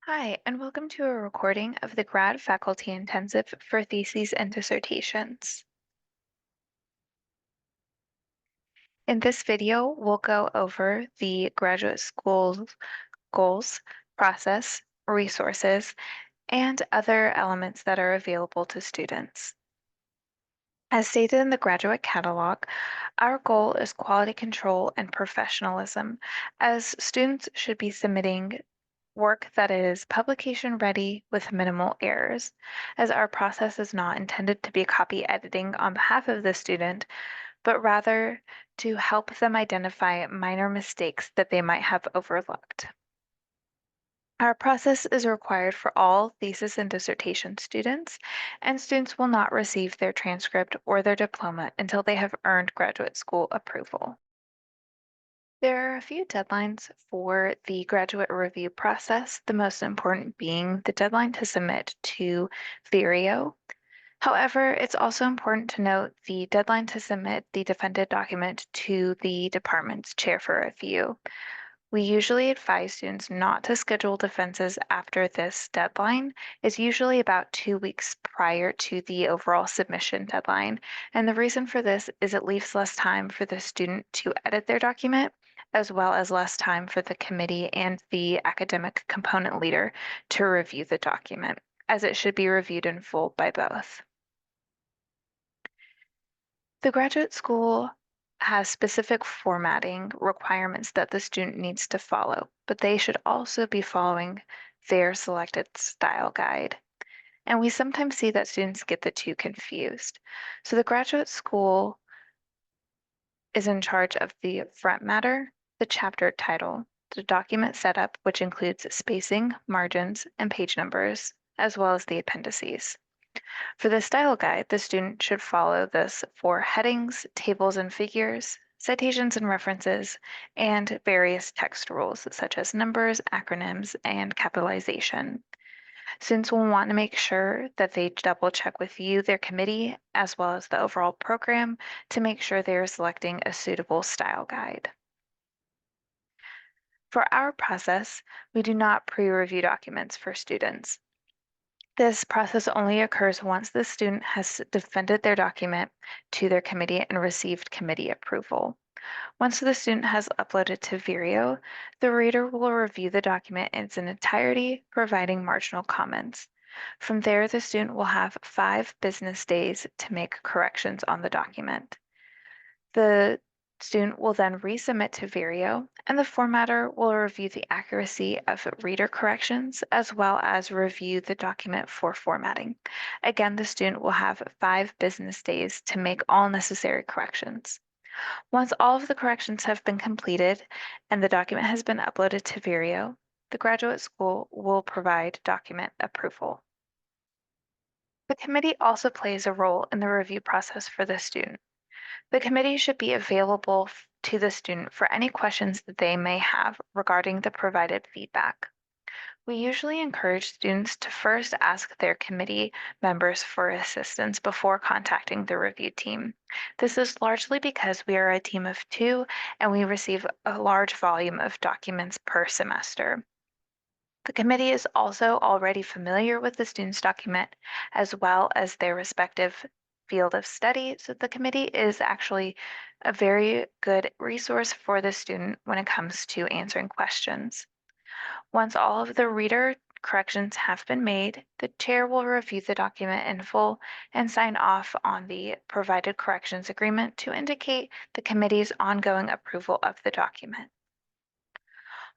Hi, and welcome to a recording of the Grad Faculty Intensive for Theses and Dissertations. In this video, we'll go over the graduate school goals, process, resources, and other elements that are available to students. As stated in the graduate catalog, our goal is quality control and professionalism, as students should be submitting work that is publication ready with minimal errors, as our process is not intended to be copy editing on behalf of the student, but rather to help them identify minor mistakes that they might have overlooked. Our process is required for all thesis and dissertation students, and students will not receive their transcript or their diploma until they have earned graduate school approval. There are a few deadlines for the graduate review process, the most important being the deadline to submit to Vireo. However, it's also important to note the deadline to submit the defended document to the department's chair for review. We usually advise students not to schedule defenses after this deadline. It's usually about 2 weeks prior to the overall submission deadline. And the reason for this is it leaves less time for the student to edit their document, as well as less time for the committee and the academic component leader to review the document, as it should be reviewed in full by both. The graduate school has specific formatting requirements that the student needs to follow, but they should also be following their selected style guide. And we sometimes see that students get the two confused. So the graduate school is in charge of the front matter, the chapter title, the document setup, which includes spacing, margins, and page numbers, as well as the appendices. For the style guide, the student should follow this for headings, tables and figures, citations and references, and various text rules such as numbers, acronyms, and capitalization. Students will want to make sure that they double check with you, their committee, as well as the overall program to make sure they are selecting a suitable style guide. For our process, we do not pre-review documents for students. This process only occurs once the student has defended their document to their committee and received committee approval. Once the student has uploaded to Vireo, the reader will review the document in its entirety, providing marginal comments. From there, the student will have 5 business days to make corrections on the document. The student will then resubmit to Vireo, and the formatter will review the accuracy of reader corrections as well as review the document for formatting. Again, the student will have 5 business days to make all necessary corrections. Once all of the corrections have been completed and the document has been uploaded to Vireo, the graduate school will provide document approval. The committee also plays a role in the review process for the student. The committee should be available to the student for any questions that they may have regarding the provided feedback. We usually encourage students to first ask their committee members for assistance before contacting the review team. This is largely because we are a team of 2 and we receive a large volume of documents per semester. The committee is also already familiar with the student's document as well as their respective field of study, so the committee is actually a very good resource for the student when it comes to answering questions. Once all of the reader corrections have been made, the chair will review the document in full and sign off on the provided corrections agreement to indicate the committee's ongoing approval of the document.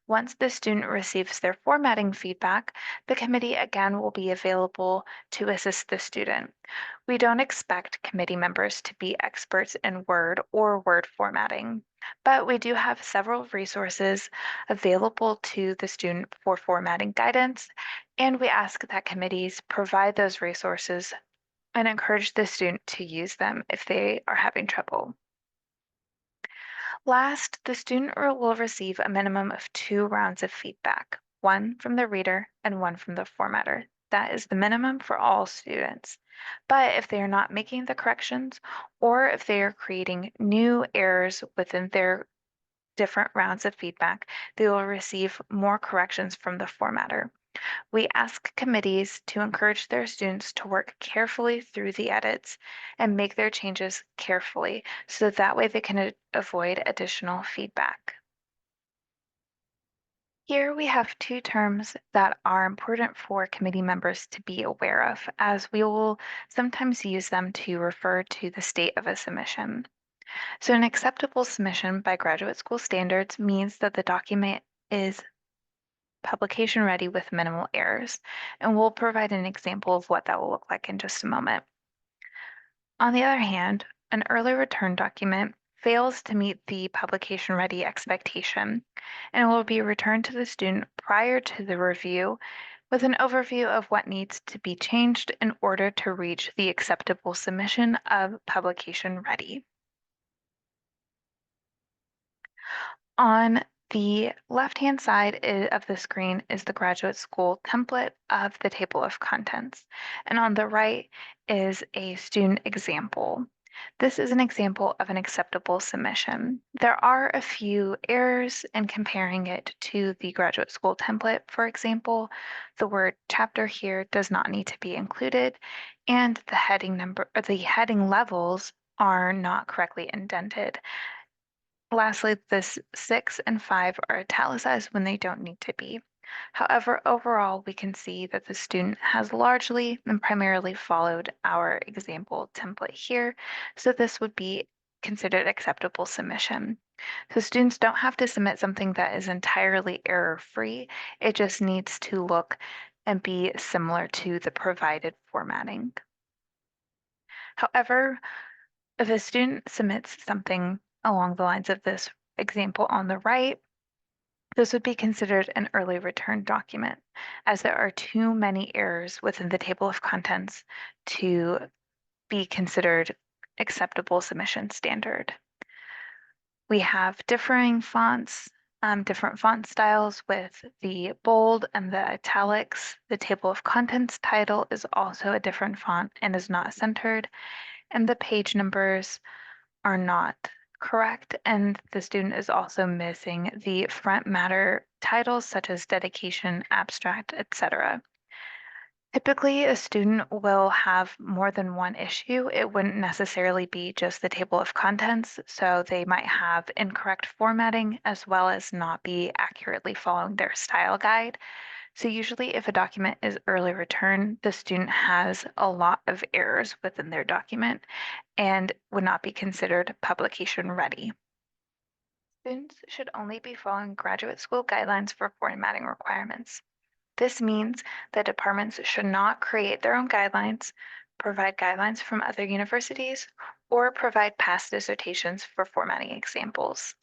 Once the student receives their formatting feedback, the committee again will be available to assist the student. We don't expect committee members to be experts in Word or Word formatting, but we do have several resources available to the student for formatting guidance, and we ask that committees provide those resources and encourage the student to use them if they are having trouble. Last, the student will receive a minimum of 2 rounds of feedback, one from the reader and one from the formatter. That is the minimum for all students. But if they are not making the corrections, or if they are creating new errors within their different rounds of feedback, they will receive more corrections from the formatter. We ask committees to encourage their students to work carefully through the edits and make their changes carefully so that way they can avoid additional feedback. Here we have two terms that are important for committee members to be aware of, as we will sometimes use them to refer to the state of a submission. So an acceptable submission by graduate school standards means that the document is publication ready with minimal errors, and we'll provide an example of what that will look like in just a moment. On the other hand, an early return document fails to meet the publication ready expectation and will be returned to the student prior to the review with an overview of what needs to be changed in order to reach the acceptable submission of publication ready. On the left-hand side of the screen is the graduate school template of the table of contents, and on the right is a student example. This is an example of an acceptable submission. There are a few errors in comparing it to the graduate school template. For example, the word chapter here does not need to be included, and the heading number or the heading levels are not correctly indented. Lastly, this 6 and 5 are italicized when they don't need to be. However, overall, we can see that the student has largely and primarily followed our example template here, so this would be considered acceptable submission. So students don't have to submit something that is entirely error-free. It just needs to look and be similar to the provided formatting. However, if a student submits something along the lines of this example on the right, this would be considered an early return document, as there are too many errors within the table of contents to be considered acceptable submission standard. We have differing fonts, different font styles with the bold and the italics. The table of contents title is also a different font and is not centered, and the page numbers are not correct, and the student is also missing the front matter titles such as dedication, abstract, etc. Typically, a student will have more than one issue. It wouldn't necessarily be just the table of contents, so they might have incorrect formatting as well as not be accurately following their style guide. So usually if a document is early return, the student has a lot of errors within their document and would not be considered publication ready. Students should only be following graduate school guidelines for formatting requirements. This means that departments should not create their own guidelines, provide guidelines from other universities, or provide past dissertations for formatting examples.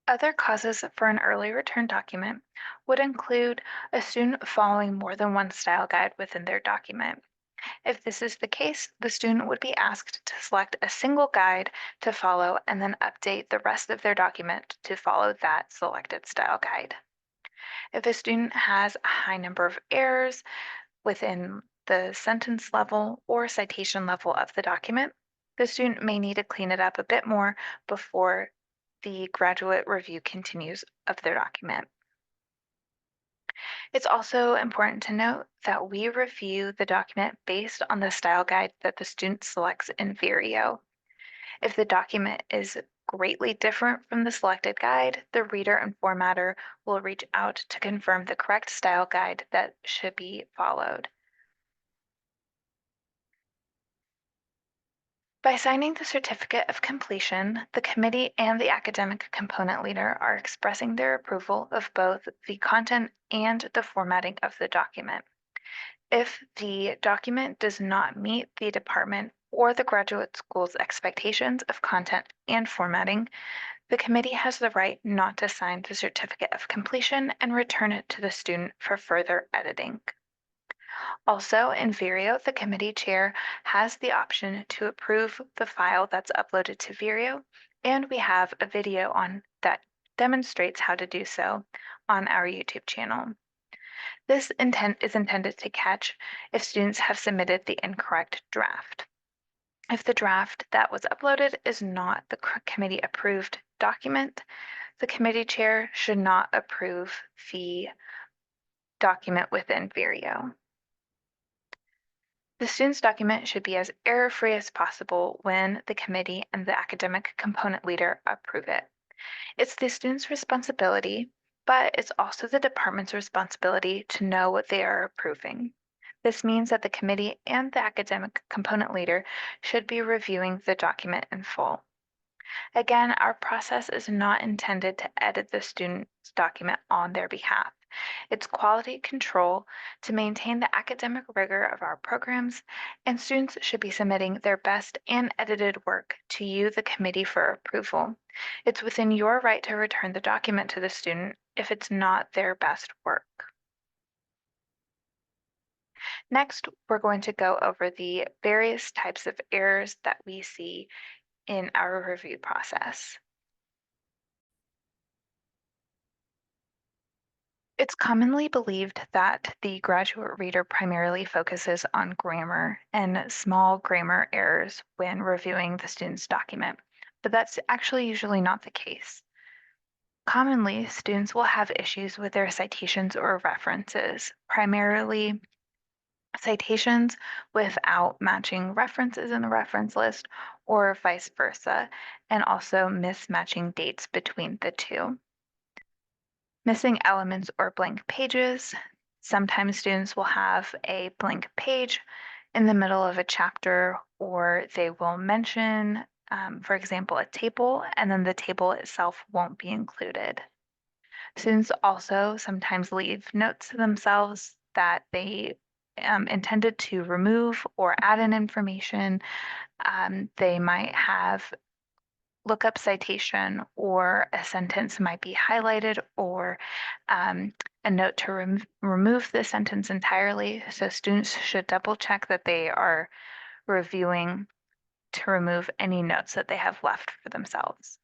Other causes for an early return document would include a student following more than one style guide within their document. If this is the case, the student would be asked to select a single guide to follow and then update the rest of their document to follow that selected style guide. If a student has a high number of errors within the sentence level or citation level of the document, the student may need to clean it up a bit more before the graduate review continues of their document. It's also important to note that we review the document based on the style guide that the student selects in Vireo. If the document is greatly different from the selected guide, the reader and formatter will reach out to confirm the correct style guide that should be followed. By signing the certificate of completion, the committee and the academic component leader are expressing their approval of both the content and the formatting of the document. If the document does not meet the department or the graduate school's expectations of content and formatting, the committee has the right not to sign the certificate of completion and return it to the student for further editing. Also, in Vireo, the committee chair has the option to approve the file that's uploaded to Vireo, and we have a video on that demonstrates how to do so on our YouTube channel. This intent is intended to catch if students have submitted the incorrect draft. If the draft that was uploaded is not the committee approved document, the committee chair should not approve the document within Vireo. The student's document should be as error-free as possible when the committee and the academic component leader approve it. It's the student's responsibility, but it's also the department's responsibility to know what they are approving. This means that the committee and the academic component leader should be reviewing the document in full. Again, our process is not intended to edit the student's document on their behalf. It's quality control to maintain the academic rigor of our programs, and students should be submitting their best and edited work to you, the committee, for approval. It's within your right to return the document to the student if it's not their best work. Next, we're going to go over the various types of errors that we see in our review process. It's commonly believed that the graduate reader primarily focuses on grammar and small grammar errors when reviewing the student's document, but that's actually usually not the case. Commonly, students will have issues with their citations or references, primarily citations without matching references in the reference list or vice versa, and also mismatching dates between the two. Missing elements or blank pages. Sometimes students will have a blank page in the middle of a chapter, or they will mention, for example, a table, and then the table itself won't be included. Students also sometimes leave notes to themselves that they intended to remove or add in information. They might have lookup citation, or a sentence might be highlighted, or a note to remove the sentence entirely. So students should double check that they are reviewing to remove any notes that they have left for themselves.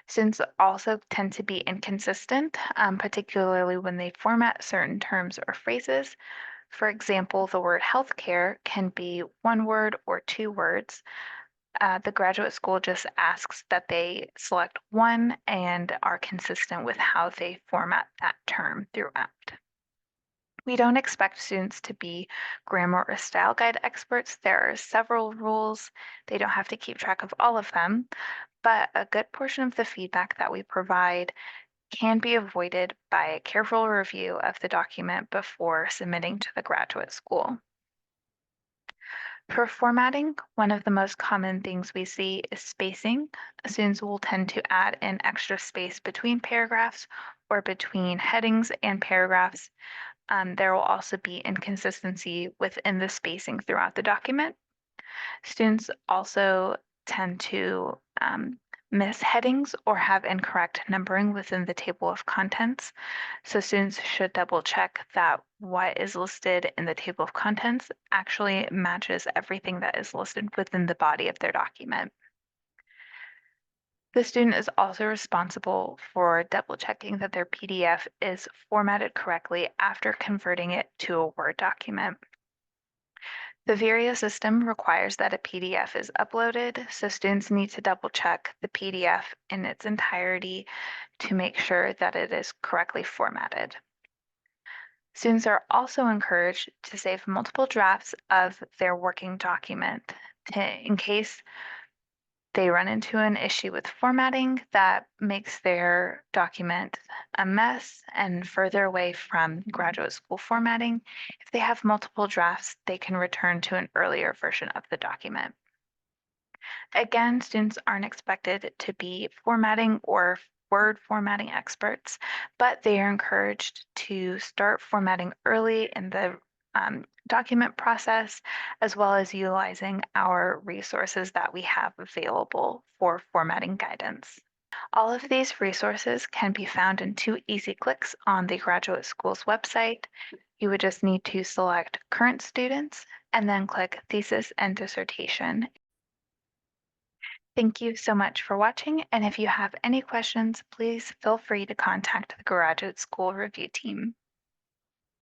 Students also tend to be inconsistent, particularly when they format certain terms or phrases. For example, the word healthcare can be one word or two words. The graduate school just asks that they select one and are consistent with how they format that term throughout. We don't expect students to be grammar or style guide experts. There are several rules. They don't have to keep track of all of them, but a good portion of the feedback that we provide can be avoided by a careful review of the document before submitting to the graduate school. For formatting, one of the most common things we see is spacing. Students will tend to add in extra space between paragraphs or between headings and paragraphs. There will also be inconsistency within the spacing throughout the document. Students also tend to miss headings or have incorrect numbering within the table of contents. So students should double check that what is listed in the table of contents actually matches everything that is listed within the body of their document. The student is also responsible for double checking that their PDF is formatted correctly after converting it to a Word document. The Vireo system requires that a PDF is uploaded, so students need to double check the PDF in its entirety to make sure that it is correctly formatted. Students are also encouraged to save multiple drafts of their working document in case they run into an issue with formatting that makes their document a mess and further away from graduate school formatting. If they have multiple drafts, they can return to an earlier version of the document. Again, students aren't expected to be formatting or word formatting experts, but they are encouraged to start formatting early in the document process, as well as utilizing our resources that we have available for formatting guidance. All of these resources can be found in 2 easy clicks on the graduate school's website. You would just need to select current students and then click thesis and dissertation. Thank you so much for watching, and if you have any questions, please feel free to contact the Graduate School Review team.